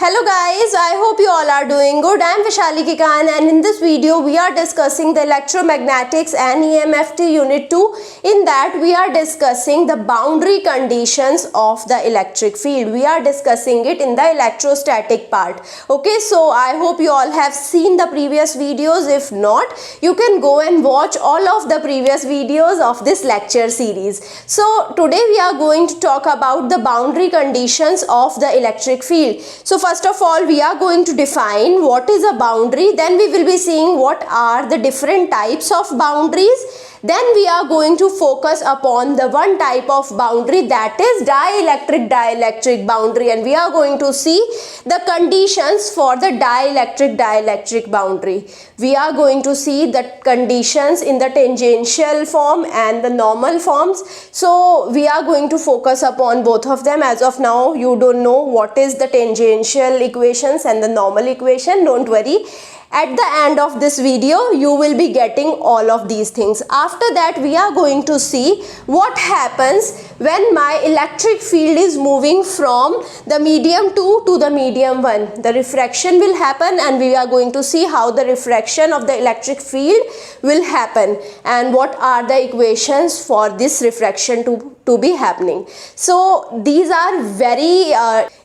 Hello guys, I hope you all are doing good. I am Vishali Kikan and in this video we are discussing the electromagnetics and EMFT unit 2. In that we are discussing the boundary conditions of the electric field. We are discussing it in the electrostatic part. Okay, so I hope you all have seen the previous videos. If not, you can go and watch all of the previous videos of this lecture series. So today we are going to talk about the boundary conditions of the electric field. So first of all, we are going to define what is a boundary. Then we will be seeing what are the different types of boundaries. Then we are going to focus upon the one type of boundary, that is dielectric boundary, and we are going to see the conditions for the dielectric boundary. We are going to see the conditions in the tangential form and the normal forms. So we are going to focus upon both of them. As of now, you don't know what is the tangential equations and the normal equation. Don't worry. At the end of this video, you will be getting all of these things. After that, we are going to see what happens when my electric field is moving from the medium 2 to the medium 1. The refraction will happen and we are going to see how the refraction of the electric field will happen and what are the equations for this refraction to be happening. So these are very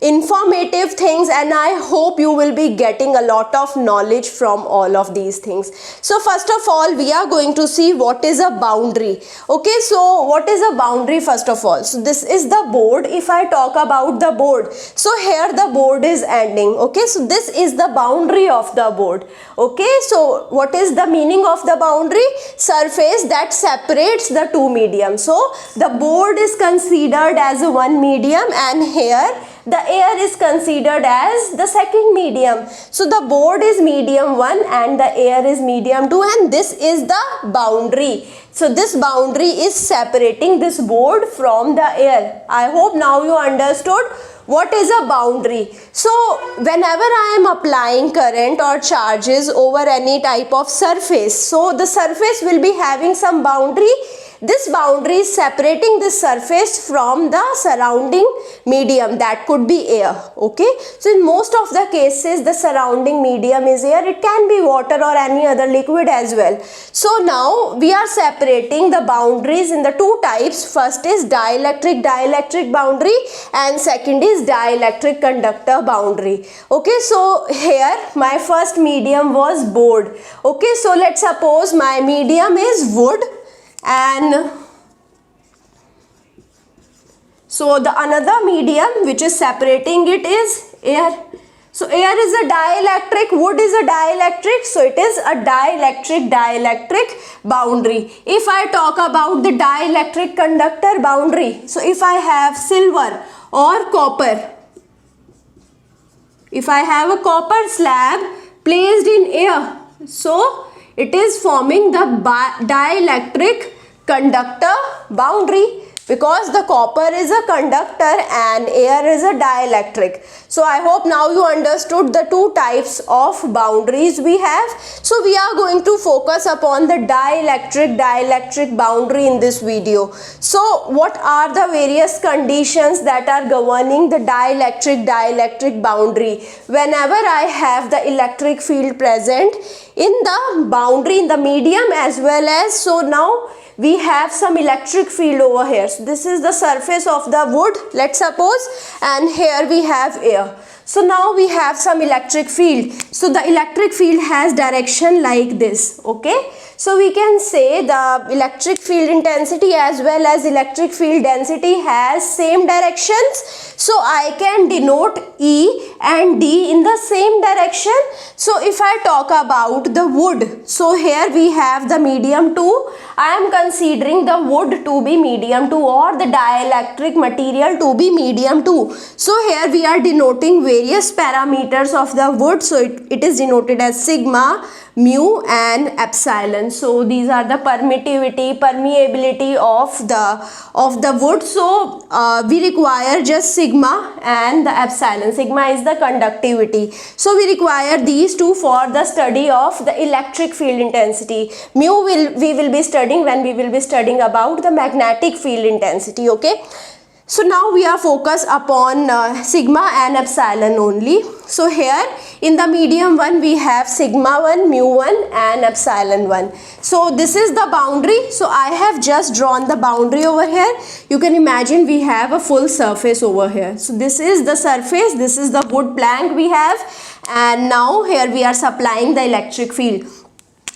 informative things and I hope you will be getting a lot of knowledge from all of these things. So first of all, we are going to see what is a boundary. Okay, so what is a boundary first of all? So this is the board. If I talk about the board, so here the board is ending. Okay, so this is the boundary of the board. Okay, so what is the meaning of the boundary? Surface that separates the two mediums. So the board is considered as one medium and here the air is considered as the second medium. So the board is medium 1 and the air is medium 2 and this is the boundary. So this boundary is separating this board from the air. I hope now you understood what is a boundary. So whenever I am applying current or charges over any type of surface, so the surface will be having some boundary. This boundary is separating this surface from the surrounding medium, that could be air. Okay, so in most of the cases the surrounding medium is air. It can be water or any other liquid as well. So now we are separating the boundaries in the two types. First is dielectric boundary and second is dielectric conductor boundary. Okay, so here my first medium was board. Okay, so let's suppose my medium is wood and so the another medium which is separating it is air. So air is a dielectric, wood is a dielectric, so it is a dielectric boundary. If I talk about the dielectric conductor boundary, so if I have silver or copper, if I have a copper slab placed in air, so it is forming the dielectric conductor boundary because the copper is a conductor and air is a dielectric. So I hope now you understood the two types of boundaries we have. So we are going to focus upon the dielectric boundary in this video. So what are the various conditions that are governing the dielectric boundary? Whenever I have the electric field present in the boundary, in the medium as well as, so now we have some electric field over here. So this is the surface of the wood, let's suppose, and here we have air. So now we have some electric field. So the electric field has direction like this. Okay, so we can say the electric field intensity as well as electric field density has same directions. So I can denote E and D in the same direction. So if I talk about the wood, so here we have the medium 2. I am considering the wood to be medium 2 or the dielectric material to be medium 2. So here we are denoting various parameters of the wood. So it is denoted as sigma, mu and epsilon. So these are the permittivity, permeability of the wood. So we require just sigma and the epsilon. Sigma is the conductivity. So we require these two for the study of the electric field intensity. Mu we will be studying when we will be studying about the magnetic field intensity. Okay, So now we are focused upon sigma and epsilon only. So here in the medium 1 we have sigma 1, mu 1 and epsilon 1. So this is the boundary. So I have just drawn the boundary over here. You can imagine we have a full surface over here. So this is the surface, this is the wood plank we have, and now here we are supplying the electric field.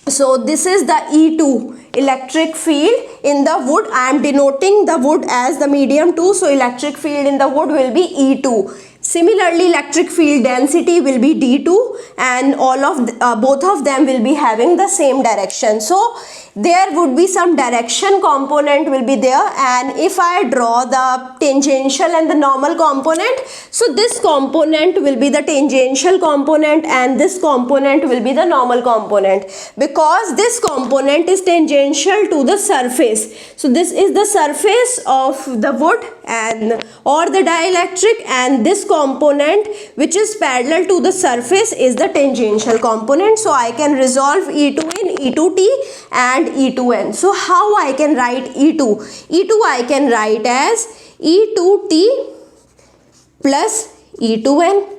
So this is the E2 electric field in the wood. I am denoting the wood as the medium 2. So electric field in the wood will be E2. Similarly, electric field density will be D2, and all of both of them will be having the same direction. So there would be some direction component will be there, and if I draw the tangential and the normal component, so this component will be the tangential component and this component will be the normal component, because this component is tangential to the surface. So this is the surface of the wood and or the dielectric, and this component which is parallel to the surface is the tangential component. So I can resolve E2 in E2t and E2n. So how I can write E2? E2 I can write as E2t plus E2n.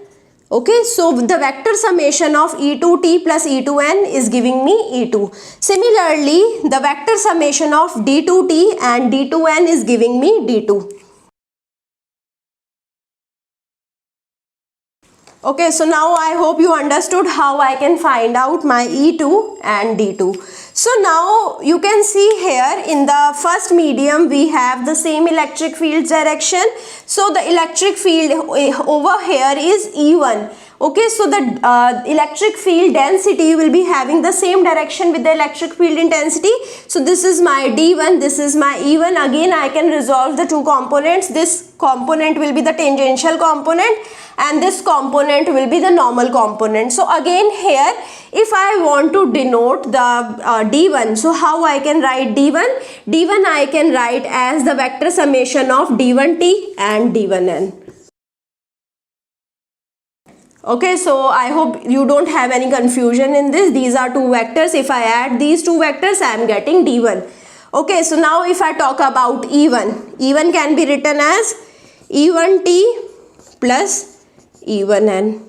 Okay, so the vector summation of E2t plus E2n is giving me E2. Similarly, the vector summation of D2t and D2n is giving me D2. Okay, so now I hope you understood how I can find out my E2 and D2. So now you can see here in the first medium we have the same electric field direction. So the electric field over here is E1. Okay, so the electric field density will be having the same direction with the electric field intensity. So this is my D1, this is my E1. Again I can resolve the two components. This component will be the tangential component and this component will be the normal component. So again here if I want to denote the D1, so how I can write D1? D1 I can write as the vector summation of D1t and D1n. Okay, so I hope you don't have any confusion in this. These are two vectors. If I add these two vectors, I am getting D1. Okay, so now if I talk about E1, E1 can be written as E1t plus E1n.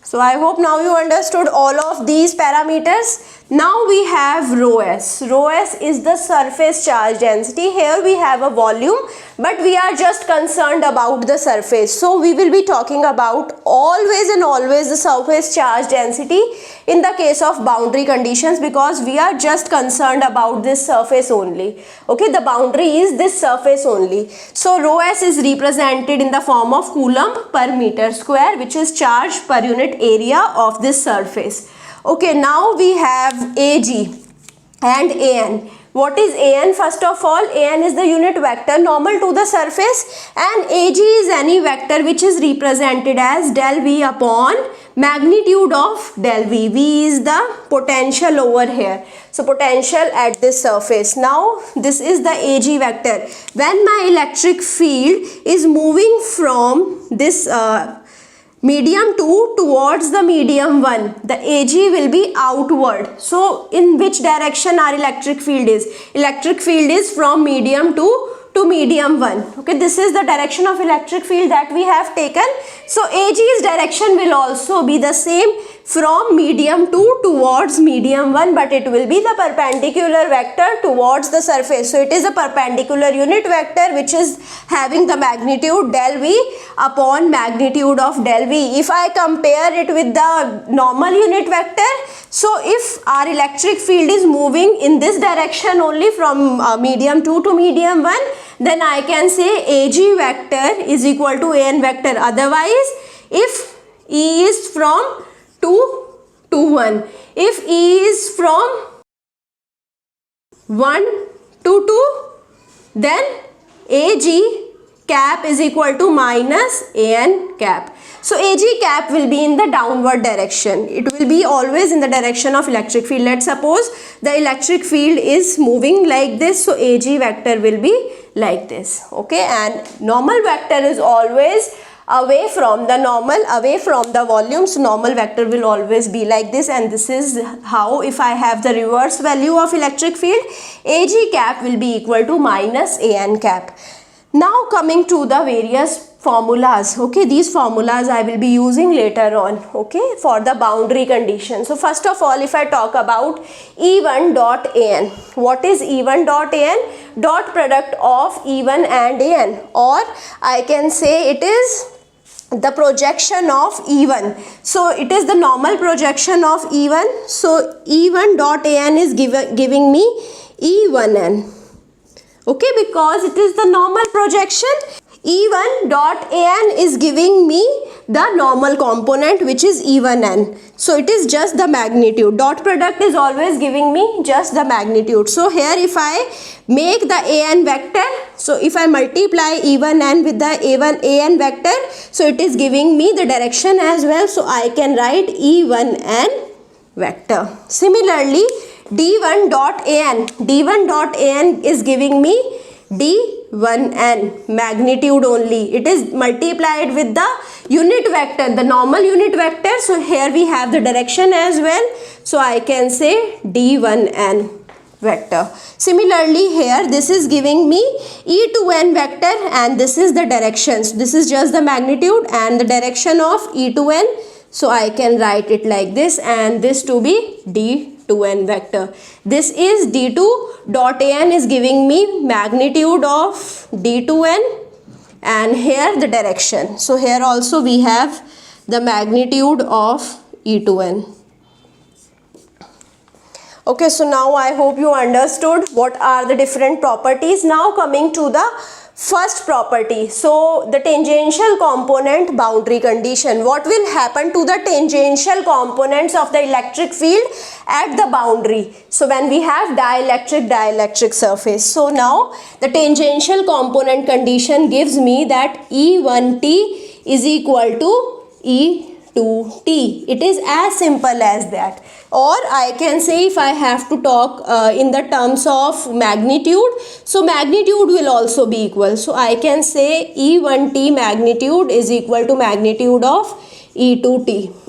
So I hope now you understood all of these parameters. Now we have rho s. Rho s is the surface charge density. Here we have a volume, but we are just concerned about the surface. So we will be talking about always and always the surface charge density in the case of boundary conditions, because we are just concerned about this surface only. Okay, the boundary is this surface only. So rho s is represented in the form of coulomb per meter square, which is charge per unit area of this surface. Okay, now we have AG and AN. What is AN? First of all, AN is the unit vector normal to the surface, and AG is any vector which is represented as del V upon magnitude of del V. V is the potential over here. So potential at this surface. Now this is the AG vector. When my electric field is moving from this medium 2 towards the medium 1, the AG will be outward. So in which direction our electric field is? Electric field is from medium 2 to medium 1. Okay, this is the direction of electric field that we have taken. So AG's direction will also be the same from medium 2 towards medium 1, but it will be the perpendicular vector towards the surface. So it is a perpendicular unit vector which is having the magnitude del V upon magnitude of del V. If I compare it with the normal unit vector, so if our electric field is moving in this direction only from medium 2 to medium 1, then I can say AG vector is equal to AN vector. Otherwise, if E is from 2 to 1, if E is from 1 to 2, then AG cap is equal to minus AN cap. So AG cap will be in the downward direction. It will be always in the direction of electric field. Let's suppose the electric field is moving like this, so AG vector will be like this. Okay, and normal vector is always away from the normal, away from the volume. So normal vector will always be like this, and this is how, if I have the reverse value of electric field, AG cap will be equal to minus AN cap. Now coming to the various formulas, okay, these formulas I will be using later on, okay, for the boundary condition. So first of all, if I talk about E1 dot An, what is E1 dot An? Dot product of E1 and An, or I can say it is the projection of E1. So it is the normal projection of E1. So E1 dot An is giving me E1n. Okay, because it is the normal projection. E1 dot An is giving me the normal component, which is E1n. So it is just the magnitude. Dot product is always giving me just the magnitude. So here if I make the An vector, so if I multiply E1n with the An vector, so it is giving me the direction as well. So I can write E1n vector. Similarly, D1 dot An is giving me D1n magnitude only. It is multiplied with the unit vector, the normal unit vector. So here we have the direction as well. So I can say D1n vector. Similarly here this is giving me E2n vector, and this is the direction. So this is just the magnitude and the direction of E2n. So I can write it like this, and this to be D2n vector. This is D2 dot An is giving me magnitude of D2n, and here the direction. So here also we have the magnitude of E2n. Okay, so now I hope you understood what are the different properties. Now coming to the first property, so the tangential component boundary condition. What will happen to the tangential components of the electric field at the boundary? So when we have dielectric surface, so now the tangential component condition gives me that E1t is equal to E2t. It is as simple as that. Or I can say, if I have to talk in the terms of magnitude, so magnitude will also be equal. So I can say E1t magnitude is equal to magnitude of E2t.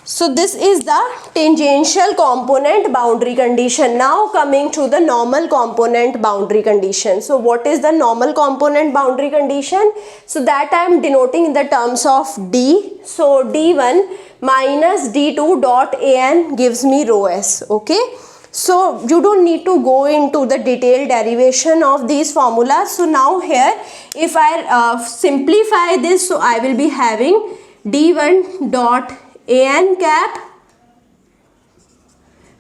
So this is the tangential component boundary condition. Now coming to the normal component boundary condition. So what is the normal component boundary condition? So that I am denoting in the terms of D. So D1 minus D2 dot An gives me rho s. Okay. So you don't need to go into the detailed derivation of these formulas. So now here if I simplify this, so I will be having D1 dot An cap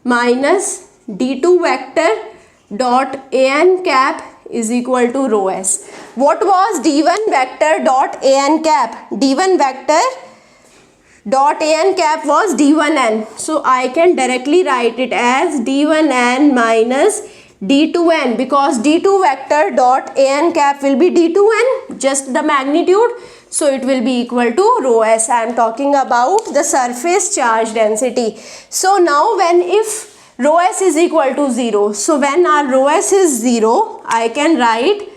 minus D2 vector dot An cap is equal to rho s. What was D1 vector dot An cap? D1 vector dot An cap was D1n. So I can directly write it as D1n minus D2n, because D2 vector dot An cap will be D2n, just the magnitude. So it will be equal to rho s. I am talking about the surface charge density. So now when if rho s is equal to 0, so when our rho s is 0, I can write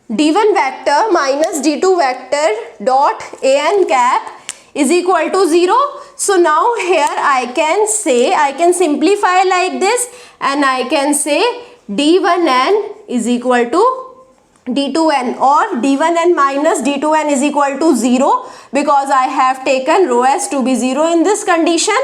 D1 vector minus D2 vector dot An cap is equal to 0. So now here I can say, I can simplify like this, and I can say D1n is equal to D2n, or D1n minus D2n is equal to 0, because I have taken rho s to be 0 in this condition.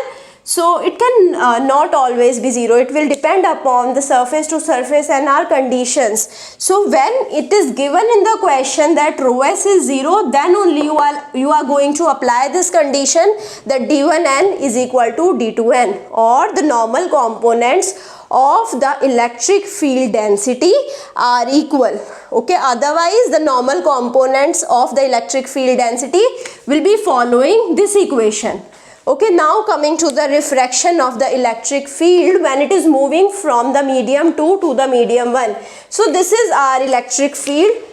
So it can not always be 0. It will depend upon the surface to surface and our conditions. So when it is given in the question that rho s is 0, then only you are going to apply this condition that D1n is equal to D2n, or the normal components of the electric field density are equal. Okay, otherwise the normal components of the electric field density will be following this equation. Okay, now coming to the refraction of the electric field when it is moving from the medium 2 to the medium 1. So this is our electric field.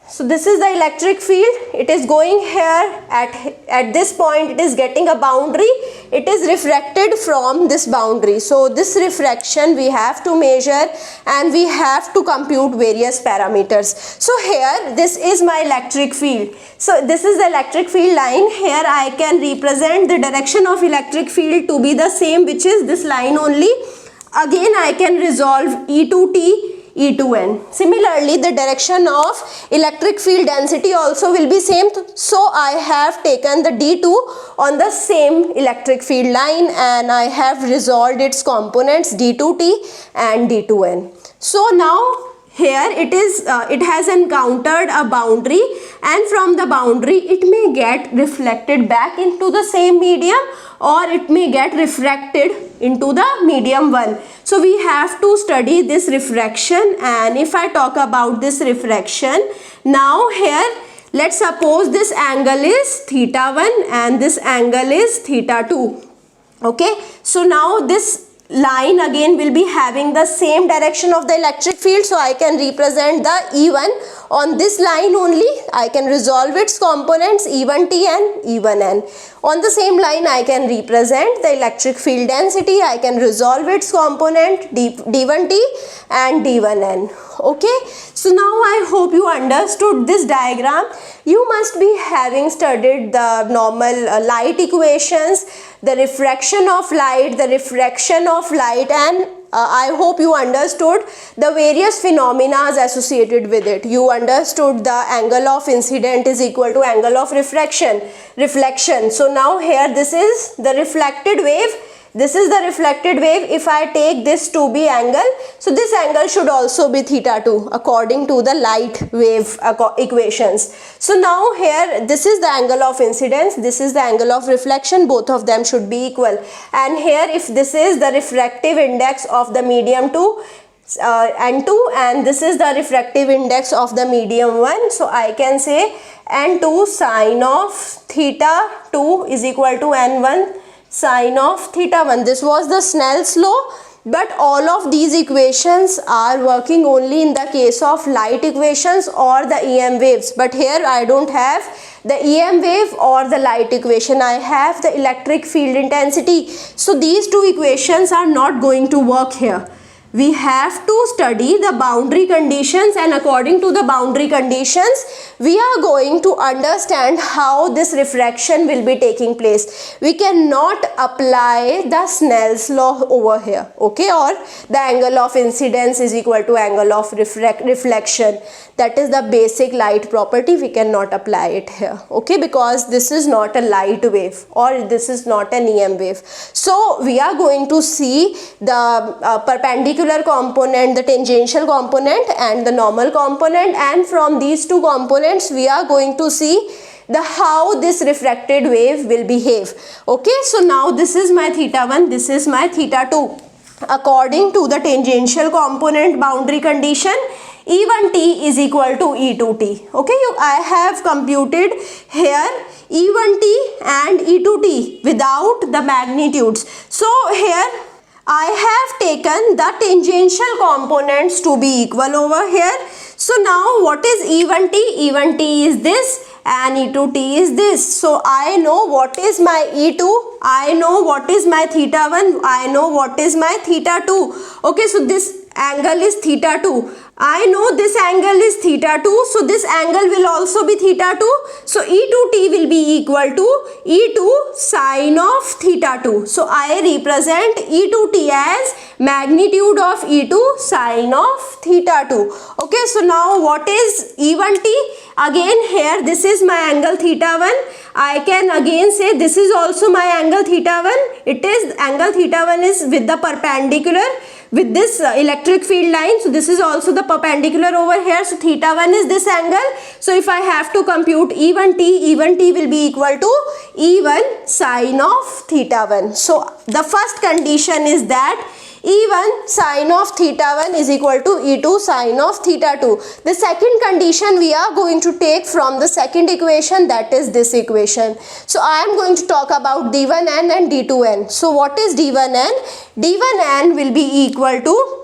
So this is the electric field. It is going here at this point. It is getting a boundary. It is refracted from this boundary. So this refraction we have to measure, and we have to compute various parameters. So here this is my electric field. So this is the electric field line. Here I can represent the direction of electric field to be the same, which is this line only. again I can resolve E to T, E to N. Similarly, the direction of electric field density also will be same. So I have taken the D2 on the same electric field line and I have resolved its components D2T and D2N. So now here it has encountered a boundary, and from the boundary it may get reflected back into the same medium, or it may get refracted into the medium 1. So we have to study this refraction. And if I talk about this refraction, now here let's suppose this angle is theta 1 and this angle is theta 2. Okay, so now this line again will be having the same direction of the electric field, so I can represent the E1 on this line only. I can resolve its components E1T and E1N. On the same line I can represent the electric field density. I can resolve its component D1T and D1N. Okay, so now I hope you understood this diagram. You must be having studied the normal light equations, the refraction of light, the refraction of light, and I hope you understood the various phenomena associated with it. You understood the angle of incident is equal to angle of reflection. So now here this is the reflected wave. This is the reflected wave. If I take this to be angle, so this angle should also be theta 2 according to the light wave equations. So now here this is the angle of incidence, this is the angle of reflection, both of them should be equal. And here if this is the refractive index of the medium 2, N2, and this is the refractive index of the medium 1, so I can say N2 sine of theta 2 is equal to N1 sine of theta 1. This was the Snell's law, but all of these equations are working only in the case of light equations or the EM waves. But here I don't have the EM wave or the light equation. I have the electric field intensity. So these two equations are not going to work here. We have to study the boundary conditions, and according to the boundary conditions we are going to understand how this refraction will be taking place. We cannot apply the Snell's law over here, okay, or the angle of incidence is equal to angle of reflection. That is the basic light property. We cannot apply it here, okay, because this is not a light wave or this is not an EM wave. So we are going to see the perpendicular component, the tangential component and the normal component, and from these two components we are going to see the how this refracted wave will behave. Okay, so now this is my theta 1, this is my theta 2. According to the tangential component boundary condition, E1T is equal to E2T. Okay, I have computed here E1T and E2T without the magnitudes. So here I have taken the tangential components to be equal over here. So now what is E1T? E1T is this and E2T is this. So I know what is my E2, I know what is my theta 1, I know what is my theta 2. Okay, so this angle is theta 2. I know this angle is theta 2, so this angle will also be theta 2. So E2T will be equal to E2 sine of theta 2. So I represent E2T as magnitude of E2 sine of theta 2. Okay, so now what is E1T? Again here this is my angle theta 1. I can again say this is also my angle theta 1. It is angle theta 1 is with the perpendicular with this electric field line. So this is also the perpendicular over here. So theta 1 is this angle. So if I have to compute E1T, E1T will be equal to E1 sine of theta 1. So the first condition is that E1 sine of theta 1 is equal to E2 sine of theta 2. The second condition we are going to take from the second equation, that is this equation. So I am going to talk about D1n and D2n. So what is D1n? D1n will be equal to,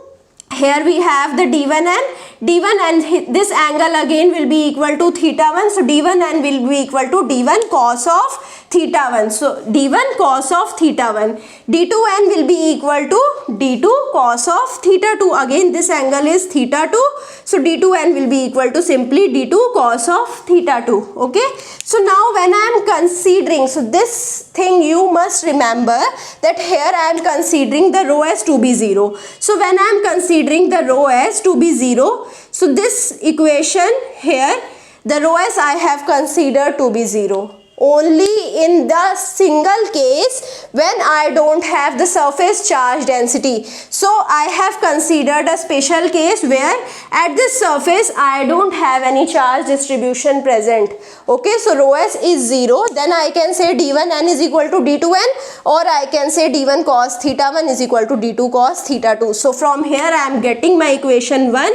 here we have the D1n. D1n, this angle again will be equal to theta 1. So D1n will be equal to D1 cos of theta 1. So D1 cos of theta 1. d2n will be equal to d2 cos of theta 2. Again this angle is theta 2, so d2n will be equal to simply d2 cos of theta 2. Okay, so now when I am considering, so this thing you must remember that here I am considering the rho as to be 0. So when I am considering the rho as to be 0, so this equation here, the rho as I have considered to be 0. Only in the single case when I don't have the surface charge density. So I have considered a special case where at this surface I don't have any charge distribution present. Okay, so rho s is 0, then I can say d1n is equal to d2n, or I can say d1 cos theta 1 is equal to d2 cos theta 2. So from here I am getting my equation 1.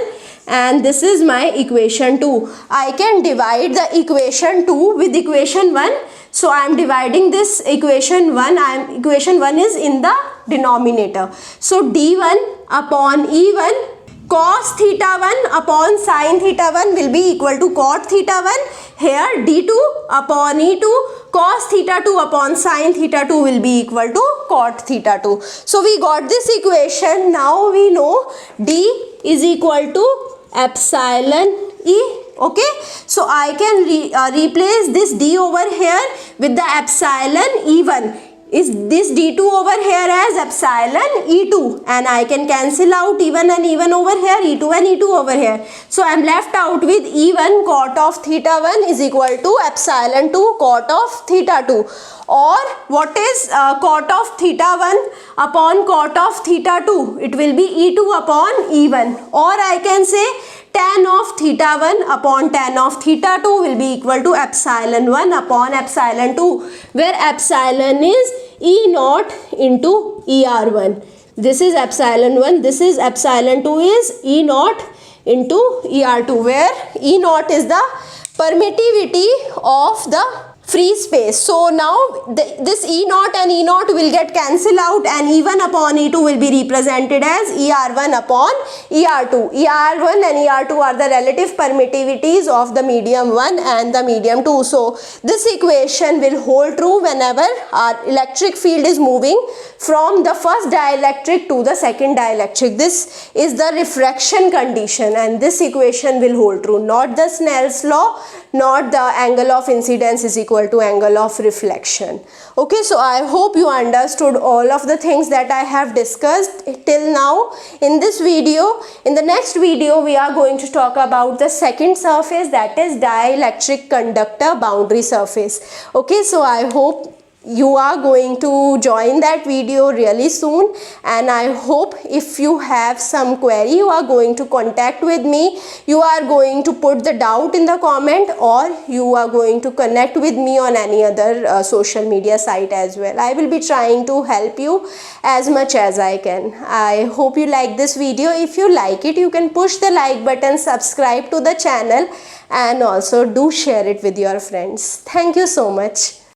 And this is my equation 2. I can divide the equation 2 with equation 1. So I am dividing this equation 1. Equation 1 is in the denominator. So d1 upon e1 cos theta 1 upon sin theta 1 will be equal to cot theta 1. Here d2 upon e2 cos theta 2 upon sin theta 2 will be equal to cot theta 2. So we got this equation. Now we know d is equal to epsilon e. Okay, so I can replace this d over here with the epsilon e1. Is this d2 over here as epsilon e2, and I can cancel out e1 and e1 over here, e2 and e2 over here. So I am left out with e1 cot of theta 1 is equal to epsilon 2 cot of theta 2. Or what is cot of theta 1 upon cot of theta 2? It will be e2 upon e1. Or I can say tan of theta 1 upon tan of theta 2 will be equal to epsilon 1 upon epsilon 2, where epsilon is E naught into ER1. This is epsilon 1, this is epsilon 2 is E naught into ER2, where E naught is the permittivity of the free space. So now this E naught and E naught will get cancelled out, and E1 upon E2 will be represented as ER1 upon ER2. ER1 and ER2 are the relative permittivities of the medium 1 and the medium 2. So this equation will hold true whenever our electric field is moving from the first dielectric to the second dielectric. This is the refraction condition, and this equation will hold true, not the Snell's law, not the angle of incidence is equal to angle of reflection. Okay, so I hope you understood all of the things that I have discussed till now in this video. In the next video we are going to talk about the second surface, that is dielectric conductor boundary surface. Okay, so I hope you are going to join that video really soon, and I hope if you have some query you are going to contact with me. You are going to put the doubt in the comment, or you are going to connect with me on any other social media site as well. I will be trying to help you as much as I can. I hope you like this video. If you like it, you can push the like button, subscribe to the channel, and also do share it with your friends. Thank you so much.